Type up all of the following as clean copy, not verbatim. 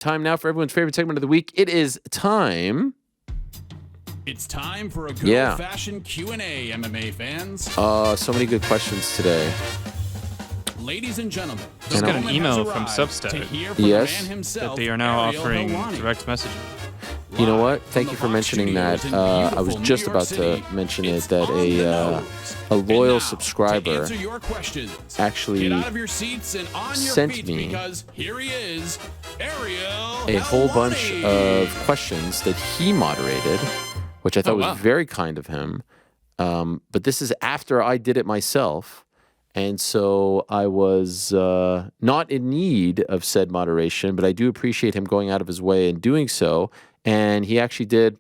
time now for everyone's favorite segment of the week. It is time. It's time for a good old-fashioned Q&A, MMA fans. So many good questions today. Ladies and gentlemen, just got an email from Substack that they are now offering direct messaging. You know what? Thank you for mentioning that. I was just about to mention it, that a loyal subscriber actually sent me a whole bunch of questions that he moderated, which I thought was very kind of him. But this is after I did it myself. And so I was not in need of said moderation, but I do appreciate him going out of his way and doing so. And he actually did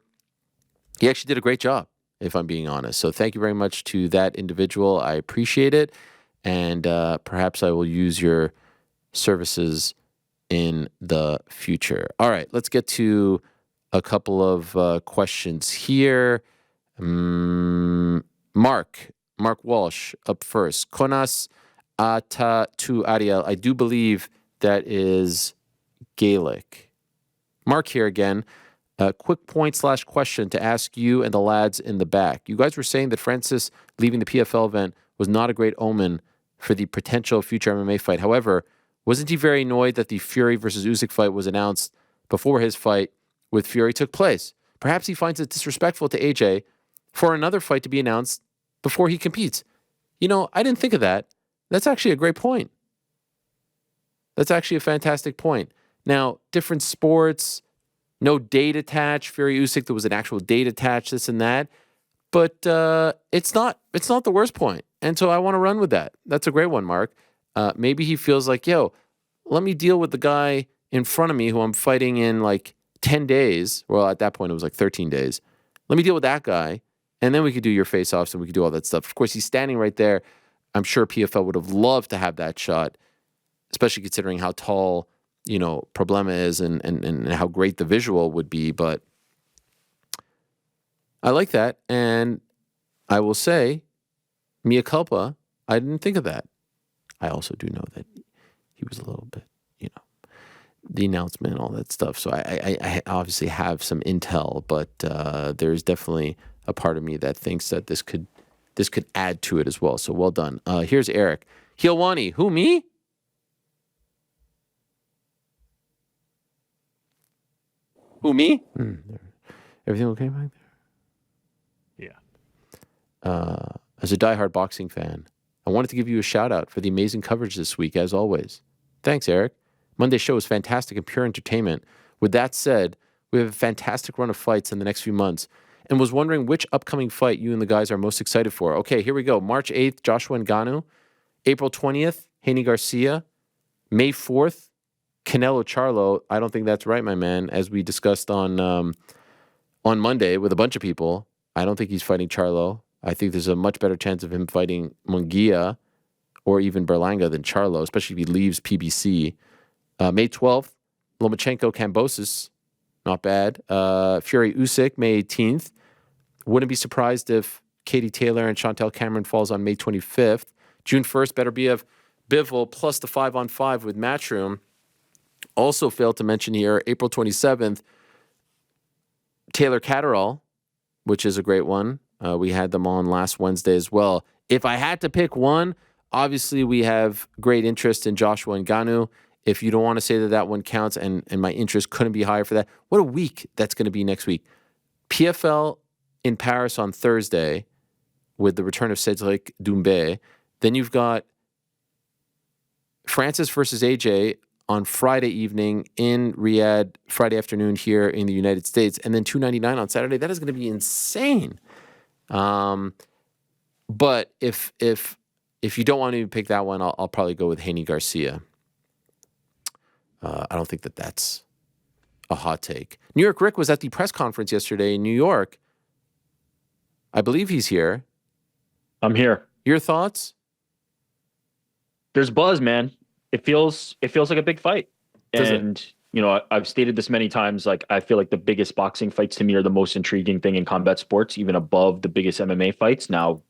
a great job, if I'm being honest. So thank you very much to that individual. I appreciate it. And perhaps I will use your services in the future. All right, let's get to a couple of questions here. Mark Walsh up first. Konas ata tu Ariel. I do believe that is Gaelic. Mark here again. Quick point/question to ask you and the lads in the back. You guys were saying that Francis leaving the PFL event was not a great omen for the potential future MMA fight. However, wasn't he very annoyed that the Fury versus Usyk fight was announced before his fight with Fury took place? Perhaps he finds it disrespectful to AJ for another fight to be announced before he competes. You know, I didn't think of that. That's actually a great point. That's actually a fantastic point. Now, different sports, no date attached. Fury Usyk, there was an actual date attached, this and that. But it's not the worst point. And so I want to run with that. That's a great one, Mark. Maybe he feels like, yo, let me deal with the guy in front of me who I'm fighting in like 10 days. Well, at that point, it was like 13 days. Let me deal with that guy. And then we could do your face-offs and we could do all that stuff. Of course, he's standing right there. I'm sure PFL would have loved to have that shot, especially considering how tall, you know, Problema is and how great the visual would be. But I like that. And I will say, mea culpa, I didn't think of that. I also do know that he was a little bit, you know, the announcement, all that stuff. So I obviously have some intel, but there's definitely a part of me that thinks that this could add to it as well. So well done. Here's Eric. Helwani. Who, me? Who, me? Everything okay back there? Yeah. As a diehard boxing fan, I wanted to give you a shout out for the amazing coverage this week, as always. Thanks, Eric. Monday's show was fantastic and pure entertainment. With that said, we have a fantastic run of fights in the next few months and was wondering which upcoming fight you and the guys are most excited for. Okay, here we go. March 8th, Joshua Ngannou. April 20th, Haney Garcia. May 4th, Canelo Charlo. I don't think that's right, my man. As we discussed on Monday with a bunch of people, I don't think he's fighting Charlo. I think there's a much better chance of him fighting Munguia or even Berlanga than Charlo, especially if he leaves PBC. May 12th, Lomachenko Kambosos. Not bad. Fury Usyk, May 18th. Wouldn't be surprised if Katie Taylor and Chantel Cameron falls on May 25th. June 1st, better be of Bivol plus the 5-on-5 with Matchroom. Also failed to mention here, April 27th, Taylor Catterall, which is a great one. We had them on last Wednesday as well. If I had to pick one, obviously we have great interest in Joshua Ngannou. If you don't want to say that one counts and my interest couldn't be higher for that, what a week that's going to be next week. PFL in Paris on Thursday with the return of Cedric Doumbé. Then you've got Francis versus AJ on Friday evening in Riyadh, Friday afternoon here in the United States, and then $299 on Saturday. That is going to be insane. But if you don't want to pick that one, I'll probably go with Haney Garcia. I don't think that's a hot take. New York Rick was at the press conference yesterday in New York. I believe he's here. I'm here. Your thoughts? There's buzz, man. It feels like a big fight. And, you know, I've stated this many times, like, I feel like the biggest boxing fights to me are the most intriguing thing in combat sports, even above the biggest MMA fights. Now,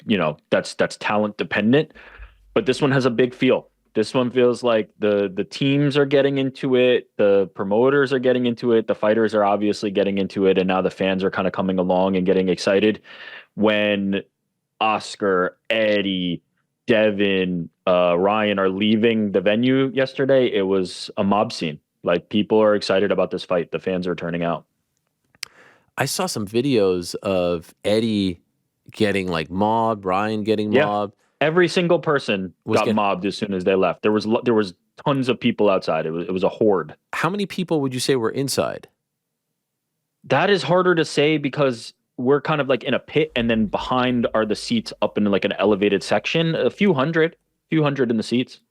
you know, that's talent dependent, but this one has a big feel. This one feels like the teams are getting into it, the promoters are getting into it, the fighters are obviously getting into it, and now the fans are kind of coming along and getting excited. When Oscar, Eddie, Devin, Ryan are leaving the venue yesterday, it was a mob scene. Like, people are excited about this fight. The fans are turning out. I saw some videos of Eddie getting like mobbed, Ryan getting mobbed. Every single person got mobbed as soon as they left. There was tons of people outside. It was a horde. How many people would you say were inside? That is harder to say because we're kind of like in a pit, and then behind are the seats up in like an elevated section. A few hundred in the seats.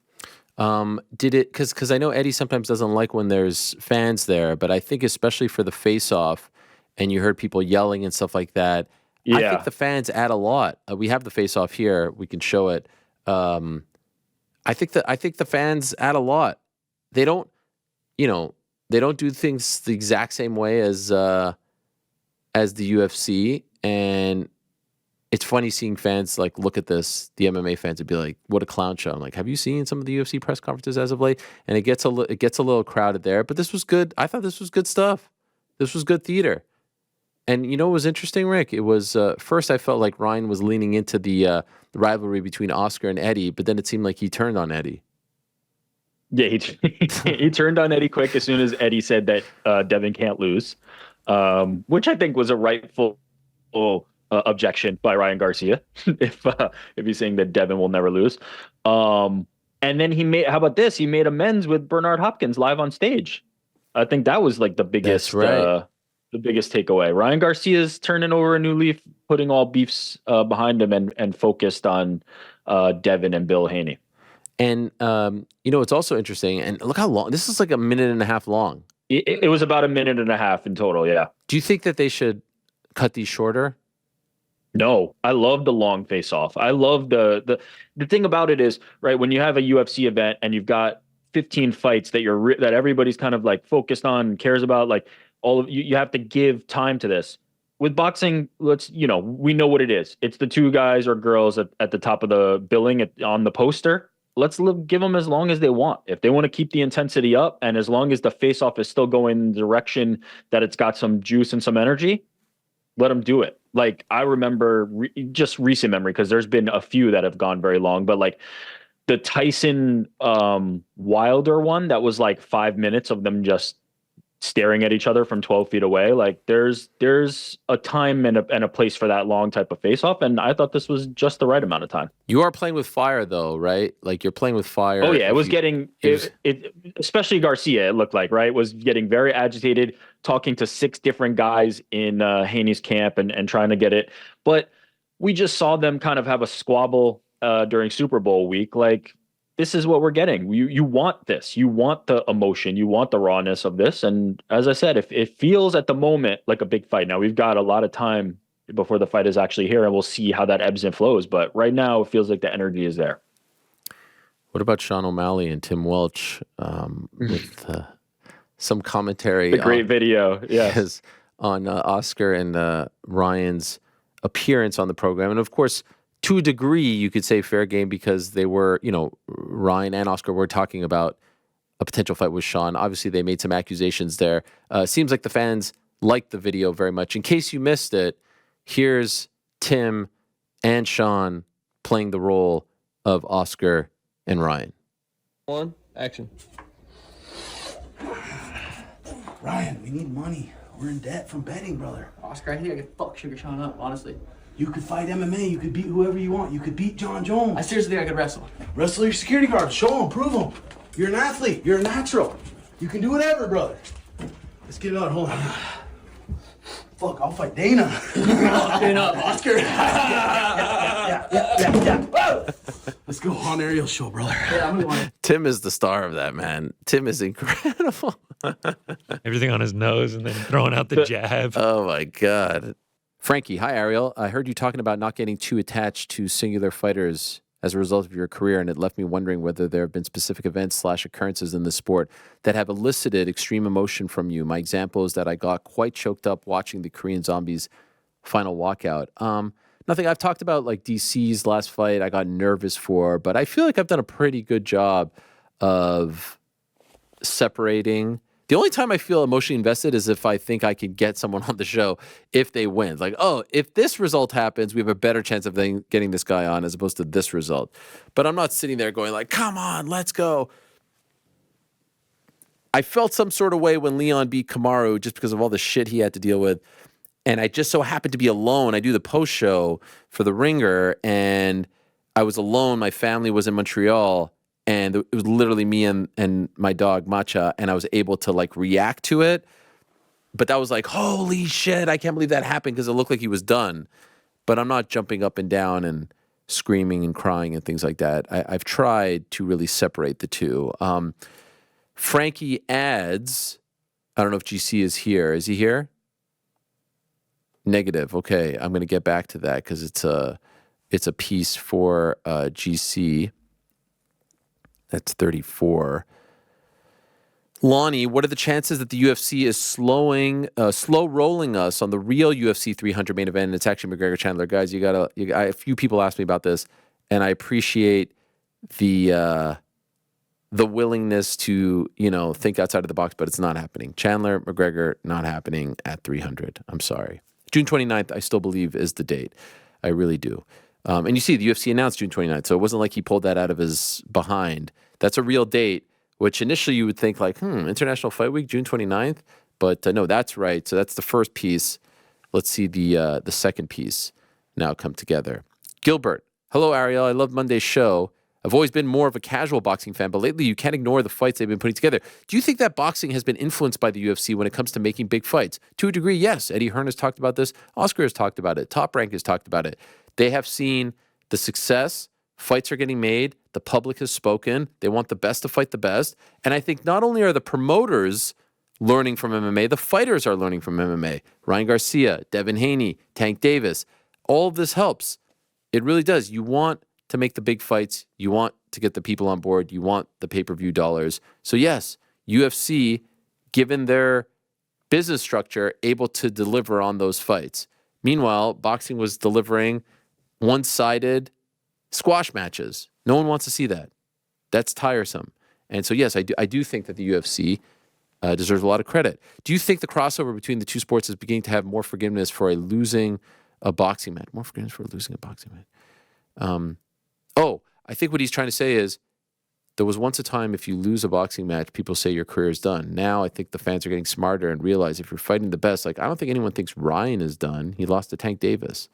Did it, because I know Eddie sometimes doesn't like when there's fans there, but I think especially for the face-off, and you heard people yelling and stuff like that. Yeah. I think the fans add a lot. We have the face-off here. We can show it. I think the fans add a lot. They don't, they don't do things the exact same way as the UFC, and it's funny seeing fans like look at this, the MMA fans, and be like, "What a clown show!" I'm like, "Have you seen some of the UFC press conferences as of late?" And it gets a little crowded there, but this was good. I thought this was good stuff. This was good theater. And you know what was interesting, Rick? It was first I felt like Ryan was leaning into the rivalry between Oscar and Eddie, but then it seemed like he turned on Eddie. Yeah, he turned on Eddie quick as soon as Eddie said that Devin can't lose, which I think was a rightful objection by Ryan Garcia if he's saying that Devin will never lose. And then how about this? He made amends with Bernard Hopkins live on stage. I think that was like the biggest. That's right. The biggest takeaway. Ryan Garcia's turning over a new leaf, putting all beefs behind him and focused on Devin and Bill Haney. And, it's also interesting. And look how long. This is like a minute and a half long. It was about a minute and a half in total, yeah. Do you think that they should cut these shorter? No. I love the long face-off. I love the thing about it is, right, when you have a UFC event and you've got 15 fights that that everybody's kind of like focused on and cares about, like, all of you have to give time to this. With boxing, we know what it is. It's the two guys or girls at the top of the billing on the poster. Let's give them as long as they want. If they want to keep the intensity up, and as long as the face-off is still going in the direction that it's got some juice and some energy, let them do it. Like, I remember just recent memory, because there's been a few that have gone very long, but like the Tyson Wilder one, that was like 5 minutes of them just staring at each other from 12 feet away. Like, there's a time and a place for that long type of face-off, and I thought this was just the right amount of time. You are playing with fire, though, right? Like, you're playing with fire. Oh yeah, it was especially Garcia, it looked like, right, was getting very agitated, talking to 6 different guys in Haney's camp and trying to get it. But we just saw them kind of have a squabble during Super Bowl week. Like, this is what we're getting. You want this. You want the emotion. You want the rawness of this. And as I said, if it feels at the moment like a big fight. Now, we've got a lot of time before the fight is actually here, and we'll see how that ebbs and flows. But right now, it feels like the energy is there. What about Sean O'Malley and Tim Welch with some commentary? The great video, yes. On Oscar and Ryan's appearance on the program. And of course, to a degree, you could say fair game, because they were, Ryan and Oscar were talking about a potential fight with Sean. Obviously, they made some accusations there. Seems like the fans liked the video very much. In case you missed it, here's Tim and Sean playing the role of Oscar and Ryan. One, action. Ryan, we need money. We're in debt from betting, brother. Oscar, I think I could fuck Sugar Sean up, honestly. You could fight MMA. You could beat whoever you want. You could beat Jon Jones. I seriously think I could wrestle. Wrestle your security guard. Show him. Prove him. You're an athlete. You're a natural. You can do whatever, brother. Let's get it on. Hold on. Fuck, I'll fight Dana. Dana, Oscar. Yeah. Whoa! Let's go on Ariel's show, brother. Yeah, I'm gonna want it. Tim is the star of that, man. Tim is incredible. Everything on his nose and then throwing out the jab. Oh, my God. Frankie, hi, Ariel. I heard you talking about not getting too attached to singular fighters as a result of your career, and it left me wondering whether there have been specific events / occurrences in the sport that have elicited extreme emotion from you. My example is that I got quite choked up watching the Korean Zombies final walkout. nothing. I've talked about like DC's last fight. I got nervous for, but I feel like I've done a pretty good job of separating. The only time I feel emotionally invested is if I think I can get someone on the show if they win. Like, oh, if this result happens, we have a better chance of getting this guy on as opposed to this result. But I'm not sitting there going like, come on, let's go. I felt some sort of way when Leon beat Kamaru just because of all the shit he had to deal with. And I just so happened to be alone. I do the post show for The Ringer, and I was alone. My family was in Montreal. And it was literally me and my dog, Matcha, and I was able to, like, react to it. But that was like, holy shit, I can't believe that happened because it looked like he was done. But I'm not jumping up and down and screaming and crying and things like that. I've tried to really separate the two. Frankie adds, I don't know if GC is here. Is he here? Negative. Okay, I'm going to get back to that because it's a piece for GC. That's 34. Lonnie, what are the chances that the UFC is slow rolling us on the real UFC 300 main event? And it's actually McGregor Chandler. Guys, a few people asked me about this, and I appreciate the willingness to, think outside of the box, but it's not happening. Chandler, McGregor, not happening at 300. I'm sorry. June 29th, I still believe, is the date. I really do. And you see, the UFC announced June 29th, so it wasn't like he pulled that out of his behind. That's a real date, which initially you would think like, International Fight Week, June 29th? But no, that's right. So that's the first piece. Let's see the second piece now come together. Gilbert, hello, Ariel. I love Monday's show. I've always been more of a casual boxing fan, but lately you can't ignore the fights they've been putting together. Do you think that boxing has been influenced by the UFC when it comes to making big fights? To a degree, yes. Eddie Hearn has talked about this. Oscar has talked about it. Top Rank has talked about it. They have seen the success. Fights are getting made. The public has spoken. They want the best to fight the best. And I think not only are the promoters learning from MMA, the fighters are learning from MMA. Ryan Garcia, Devin Haney, Tank Davis. All of this helps. It really does. You want to make the big fights. You want to get the people on board. You want the pay-per-view dollars. So yes, UFC, given their business structure, able to deliver on those fights. Meanwhile, boxing was delivering one-sided squash matches. No one wants to see that. That's tiresome. And so, yes, I do think that the UFC deserves a lot of credit. Do you think the crossover between the two sports is beginning to have more forgiveness for losing a boxing match? More forgiveness for losing a boxing match. I think what he's trying to say is there was once a time if you lose a boxing match, people say your career is done. Now I think the fans are getting smarter and realize if you're fighting the best, like I don't think anyone thinks Ryan is done. He lost to Tank Davis.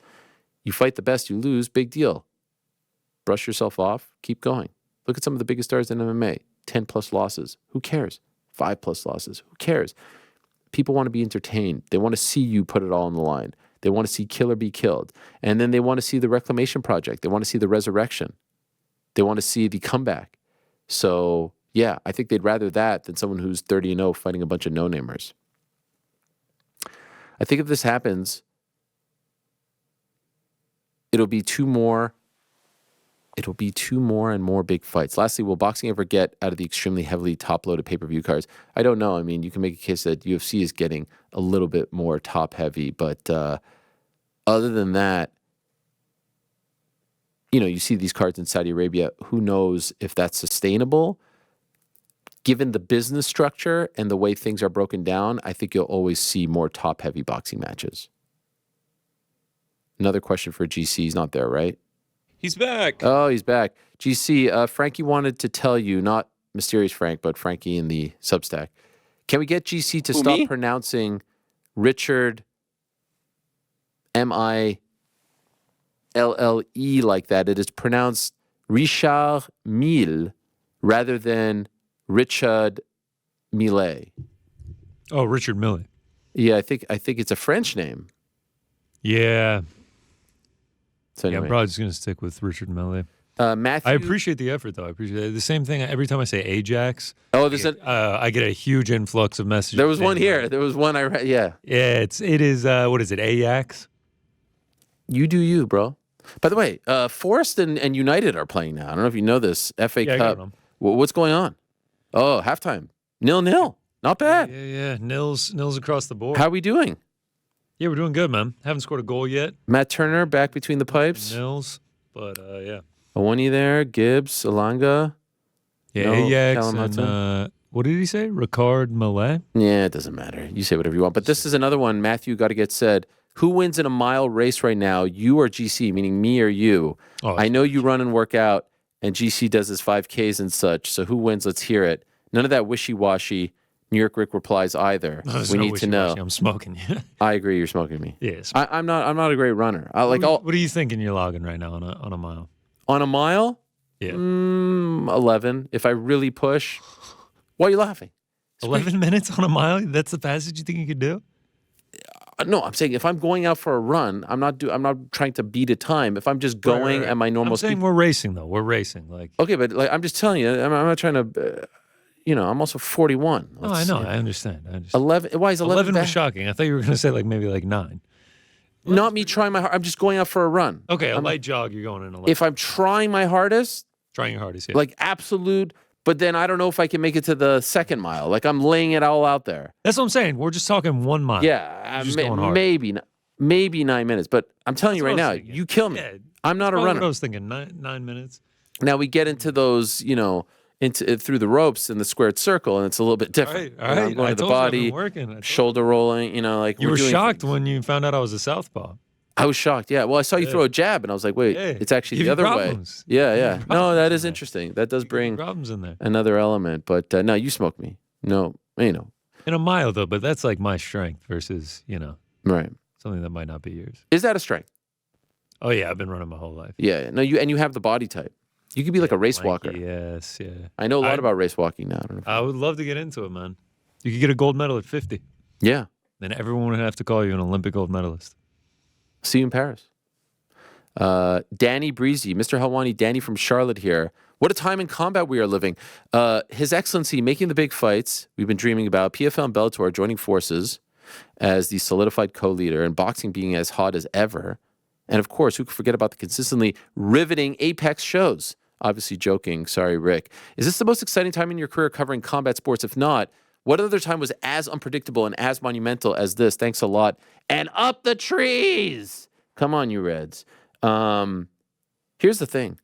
You fight the best, you lose, big deal. Brush yourself off, keep going. Look at some of the biggest stars in MMA. 10+ losses. Who cares? 5+ losses. Who cares? People want to be entertained. They want to see you put it all on the line. They want to see killer be killed. And then they want to see the Reclamation Project. They want to see the resurrection. They want to see the comeback. So, yeah, I think they'd rather that than someone who's 30-0 fighting a bunch of no-namers. I think if this happens, it'll be two more and more big fights. Lastly, will boxing ever get out of the extremely heavily top-loaded pay-per-view cards? I don't know. I mean, you can make a case that UFC is getting a little bit more top-heavy, but other than that, you see these cards in Saudi Arabia. Who knows if that's sustainable? Given the business structure and the way things are broken down, I think you'll always see more top-heavy boxing matches. Another question for GC. He's not there, right? He's back. Oh, he's back. GC, Frankie wanted to tell you, not Mysterious Frank, but Frankie in the Substack. Can we get GC to stop pronouncing Richard M-I-L-L-E like that? It is pronounced Richard Mille rather than Richard Millet. Oh, Richard Millet. Yeah, I think it's a French name. Yeah. So anyway. Yeah, I'm probably just going to stick with Richard Millet. Matthew, I appreciate the effort, though. I appreciate it. The same thing. Every time I say Ajax, I get a huge influx of messages. There was one here. There was one I read. Yeah. Yeah, it is. What is it? Ajax. You do you, bro. By the way, Forest and United are playing now. I don't know if you know this. FA Cup. What's going on? Oh, halftime. 0-0. Not bad. Yeah. Nils across the board. How are we doing? Yeah, we're doing good, man. Haven't scored a goal yet. Matt Turner back between the pipes. Nils, but yeah. Awani there. Gibbs, Alanga. Yeah, No, Ajax Callum and Hudson. what did he say? Ricard Mallet? Yeah, it doesn't matter. You say whatever you want. But this is another one, Matthew, got to get said. Who wins in a mile race right now, you or GC, meaning me or you? Oh, I know you run and work out, and GC does his 5Ks and such. So who wins? Let's hear it. None of that wishy-washy. New York Rick replies either. No, there's we no need to know. wishy-washy. I'm smoking you. I agree. You're smoking me. Yes. I'm not a great runner. What are you thinking you're logging right now on a mile? On a mile? Yeah. 11. If I really push. Why are you laughing? 11 minutes on a mile? That's the fastest you think you could do? No, I'm saying if I'm going out for a run, I'm not trying to beat a time. If I'm just going at my normal I'm saying speed. we're racing though. We're racing. Like Okay, but like I'm just telling you, I'm not trying to. I'm also 41. no, I know. I understand. 11. Why is 11? 11 was shocking. I thought you were going to say like maybe like 9. Not me trying my hard. I'm just going out for a run. Okay, a light jog. You're going in 11. If I'm trying my hardest, Trying your hardest. Yeah. like absolute. But then I don't know if I can make it to the second mile. Like I'm laying it all out there. That's what I'm saying. We're just talking 1 mile. Yeah, just going hard. maybe 9 minutes. But I'm telling you That's right what I now, was thinking. you kill me. Yeah, I'm not a Probably runner. what I was thinking 9 minutes. Now we get into those, into through the ropes in the squared circle, and it's a little bit different. All right. I'm going I to the told you I've body, been working. shoulder rolling. Like You we're were doing shocked things. when you found out I was a southpaw. I was shocked. Yeah. Well, I saw you Yeah. throw a jab, and I was like, wait, Yeah. it's actually Give the you other problems. way. Yeah, yeah. Give you No, problems that in is there. interesting. That does bring Problems in there. another element. But no, you smoke me. No, In a mile though, but that's like my strength versus right. something that might not be yours. Is that a strength? Oh yeah, I've been running my whole life. Yeah. No, you have the body type. You could be like a race Lanky, walker. Yes, yeah. I know a lot about race walking now. I don't know. I would love to get into it, man. You could get a gold medal at 50. Yeah. Then everyone would have to call you an Olympic gold medalist. See you in Paris. Danny Breezy, Mr. Helwani, Danny from Charlotte here. What a time in combat we are living. His Excellency making the big fights we've been dreaming about. PFL and Bellator joining forces as the solidified co-leader, and boxing being as hot as ever. And of course, who could forget about the consistently riveting Apex shows? Obviously joking. Sorry, Rick. Is this the most exciting time in your career covering combat sports? If not, what other time was as unpredictable and as monumental as this? Thanks a lot. And up the trees. Come on, you Reds. Here's the thing.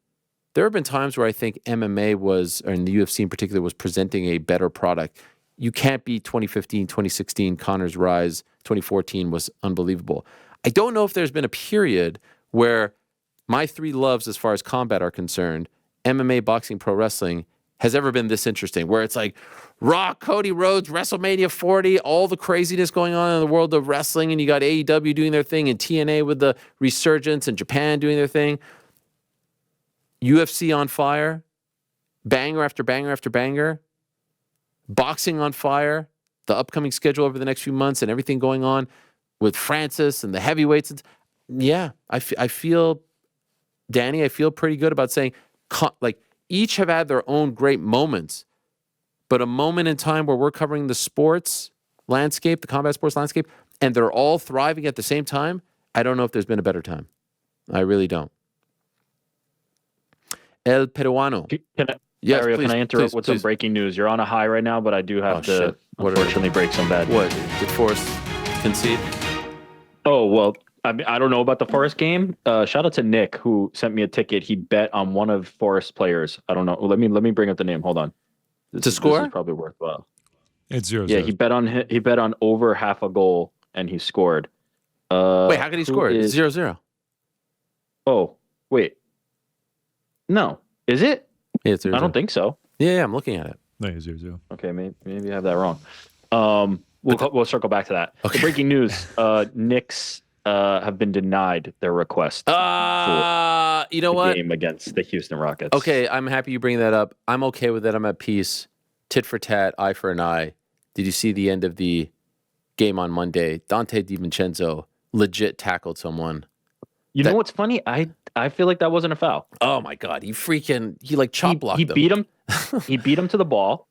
There have been times where I think MMA was, or in the UFC in particular, was presenting a better product. You can't beat 2015, 2016, Connor's rise. 2014 was unbelievable. I don't know if there's been a period where my three loves as far as combat are concerned, MMA, boxing, pro wrestling, has ever been this interesting, where it's like Rock, Cody Rhodes, WrestleMania 40, all the craziness going on in the world of wrestling, and you got AEW doing their thing, and TNA with the resurgence, and Japan doing their thing. UFC on fire, banger after banger after banger, boxing on fire, the upcoming schedule over the next few months and everything going on with Francis and the heavyweights. Yeah, I feel, Danny, I feel pretty good about saying, like, each have had their own great moments, but a moment in time where we're covering the sports landscape, the combat sports landscape, and they're all thriving at the same time, I don't know if there's been a better time. I really don't. El Peruano. Yes, Ariel, please, can I interrupt please, with please. some breaking news? You're on a high right now, but I do have to, shit. What unfortunately, break some bad news. What? Did Forrest concede? Oh, well, I mean, I don't know about the Forest game. Shout out to Nick, who sent me a ticket. He bet on one of Forest players. I don't know. Let me bring up the name. Hold on. To score? This is probably worthwhile. It's 0-0. Yeah, he bet on over half a goal, and he scored. Wait, how could he who score? is- 0-0. Oh, wait. No, is it? Yeah, it's 0-0. I don't think so. Yeah, I'm looking at it. No, it's 0-0. Okay, maybe I have that wrong. We'll circle back to that. Okay. The breaking news: Knicks have been denied their request You know the what? game against the Houston Rockets. Okay, I'm happy you bring that up. I'm okay with that. I'm at peace. Tit for tat, eye for an eye. Did you see the end of the game on Monday? Dante DiVincenzo legit tackled someone. You know what's funny? I feel like that wasn't a foul. Oh my God, he like chop blocked He him. beat him. He beat him to the ball.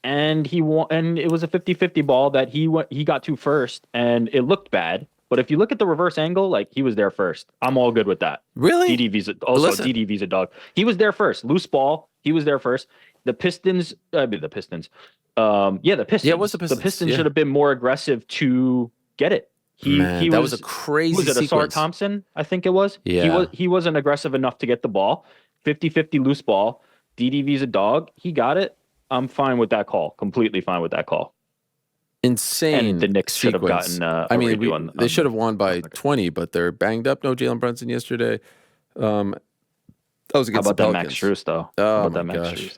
And he won. And it was a 50-50 ball that he got to first, and it looked bad. But if you look at the reverse angle, like, he was there first. I'm all good with that. Really? DDV's Listen. DDV's a dog. He was there first. Loose ball. He was there first. The Pistons. The Pistons. Yeah, the Pistons. Yeah, what's the Pistons? The Pistons Yeah. should have been more aggressive to get it. Man, that was a crazy was it Asar sequence. Thompson? I think it was. Yeah. He wasn't aggressive enough to get the ball. 50-50 loose ball. DDV's a dog. He got it. I'm fine with that call. Completely fine with that call. Insane. And the Knicks should have sequence. gotten. They should have won by 20, but they're banged up. No Jalen Brunson yesterday. That was against How the about that Pelicans. Max Strus though? Oh my gosh.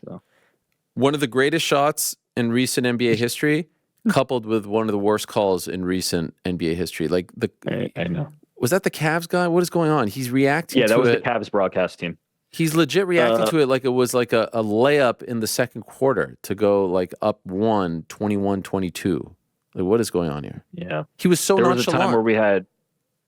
One of the greatest shots in recent NBA history, coupled with one of the worst calls in recent NBA history. Like I know. Was that the Cavs guy? What is going on? He's reacting. Yeah, that was it. the Cavs broadcast team. He's legit reacting to it like it was like a layup in the second quarter to go like up 21-22. Like, what is going on here? Yeah, he was so nonchalant. There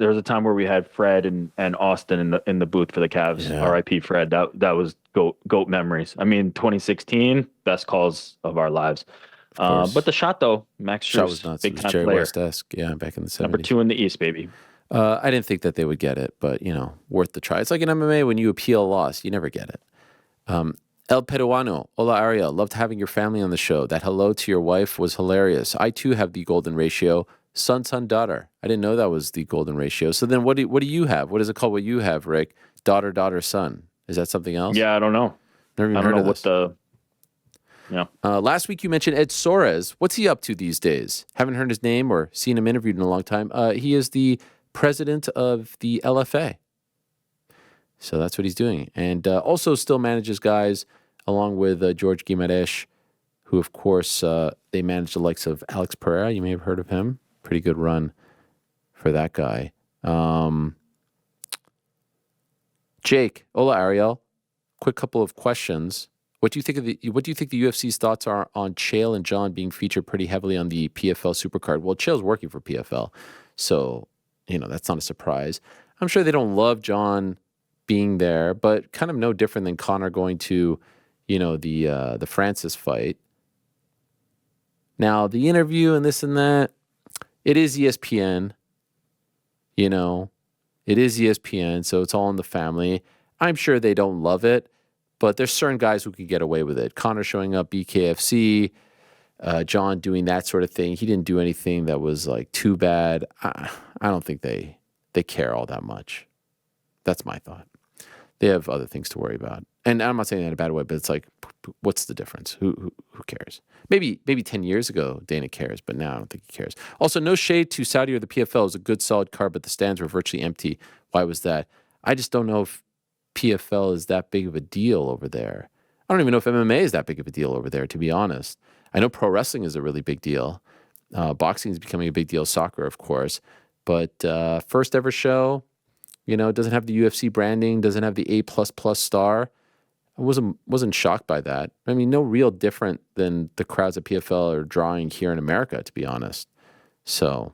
was a time where we had Fred and Austin in the booth for the Cavs. Yeah. R.I.P. Fred. That was goat memories. I mean, 2016, best calls of our lives. But the shot though, Max Strus, shot was nuts. big It was time Jerry player. West-esque. Yeah, back in the 70s. Number 2 in the East, baby. I didn't think that they would get it, but worth the try. It's like in MMA when you appeal a loss, you never get it. El Peruano, hola Ariel, loved having your family on the show. That hello to your wife was hilarious. I too have the golden ratio, son, daughter. I didn't know that was the golden ratio. So then what do you have? What is it called? What you have, Rick? Daughter, son. Is that something else? Yeah, I don't know. Never even I don't heard know of what this. the. Yeah. Last week you mentioned Ed Soares. What's he up to these days? Haven't heard his name or seen him interviewed in a long time. He is the president of the LFA. So that's what he's doing. And also still manages guys along with George Guimaraes, who, of course, they manage the likes of Alex Pereira. You may have heard of him. Pretty good run for that guy. Jake, hola, Ariel. Quick couple of questions. What do you think the UFC's thoughts are on Chael and Jon being featured pretty heavily on the PFL Supercard? Well, Chael's working for PFL, so that's not a surprise. I'm sure they don't love Jon being there, but kind of no different than Conor going to, the Francis fight. Now the interview and this and that, it is ESPN. It is ESPN, so it's all in the family. I'm sure they don't love it. But there's certain guys who can get away with it. Conor showing up BKFC, Jon doing that sort of thing. He didn't do anything that was like too bad. I don't think they care all that much. That's my thought. They have other things to worry about. And I'm not saying that in a bad way, but it's like, what's the difference? Who cares? Maybe 10 years ago, Dana cares, but now I don't think he cares. Also, no shade to Saudi or the PFL. It was a good, solid card, but the stands were virtually empty. Why was that? I just don't know if PFL is that big of a deal over there. I don't even know if MMA is that big of a deal over there, to be honest. I know pro wrestling is a really big deal. Boxing is becoming a big deal. Soccer, of course. But first ever show, doesn't have the UFC branding, doesn't have the A++ star. I wasn't shocked by that. I mean, no real different than the crowds at PFL are drawing here in America, to be honest. So,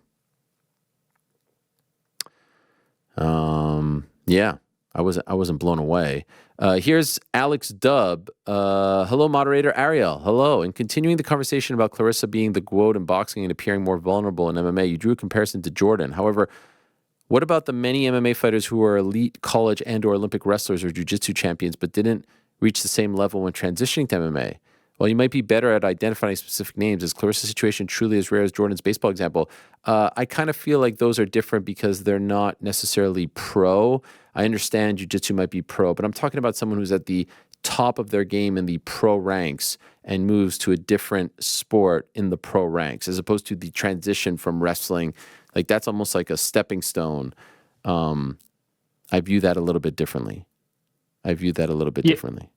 yeah. I wasn't blown away. Here's Alex Dubb. Hello, moderator Ariel. Hello. In continuing the conversation about Claressa being the GWOAT in boxing and appearing more vulnerable in MMA, you drew a comparison to Jordan. However, what about the many MMA fighters who are elite college and/or Olympic wrestlers or jiu-jitsu champions but didn't reach the same level when transitioning to MMA? While you might be better at identifying specific names, is Claressa's situation truly as rare as Jordan's baseball example? I kind of feel like those are different because they're not necessarily pro. I understand jiu-jitsu might be pro, but I'm talking about someone who's at the top of their game in the pro ranks and moves to a different sport in the pro ranks, as opposed to the transition from wrestling. Like, that's almost like a stepping stone. I view that a little bit differently. Differently.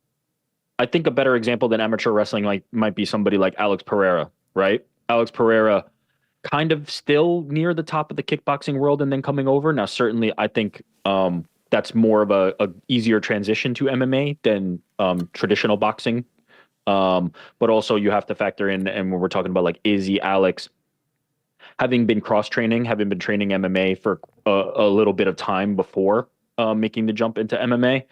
I think a better example than amateur wrestling might be somebody like Alex Pereira, right? Alex Pereira kind of still near the top of the kickboxing world and then coming over. Now, certainly, I think that's more of a easier transition to MMA than traditional boxing. But also you have to factor in, and when we're talking about like Izzy, Alex, having been cross-training, having been training MMA for a little bit of time before making the jump into MMA.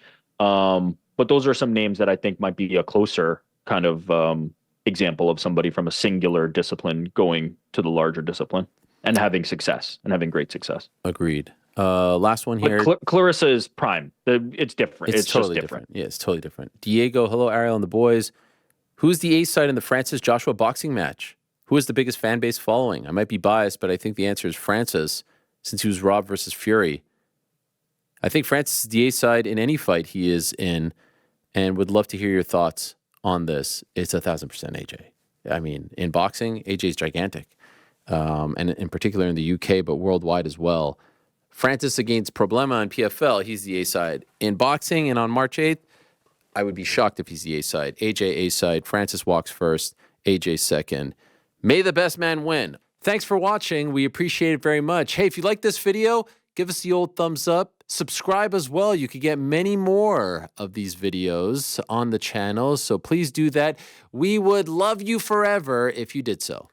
But those are some names that I think might be a closer kind of example of somebody from a singular discipline going to the larger discipline and having success and having great success. Agreed. Last one here. Claressa is prime. It's different. It's totally just different. Yeah, it's totally different. Diego, hello, Ariel and the boys. Who's the ace side in the Francis Joshua boxing match? Who has the biggest fan base following? I might be biased, but I think the answer is Francis, since he was Rob versus Fury. I think Francis is the A side in any fight he is in, and would love to hear your thoughts on this. It's 1,000% AJ. I mean, in boxing, AJ's gigantic, and in particular in the UK, but worldwide as well. Francis against Problema on PFL, he's the A side. In boxing and on March 8th, I would be shocked if he's the A side. AJ A side, Francis walks first, AJ second. May the best man win. Thanks for watching. We appreciate it very much. Hey, if you like this video, give us the old thumbs up. Subscribe as well. You could get many more of these videos on the channel, so please do that. We would love you forever if you did so.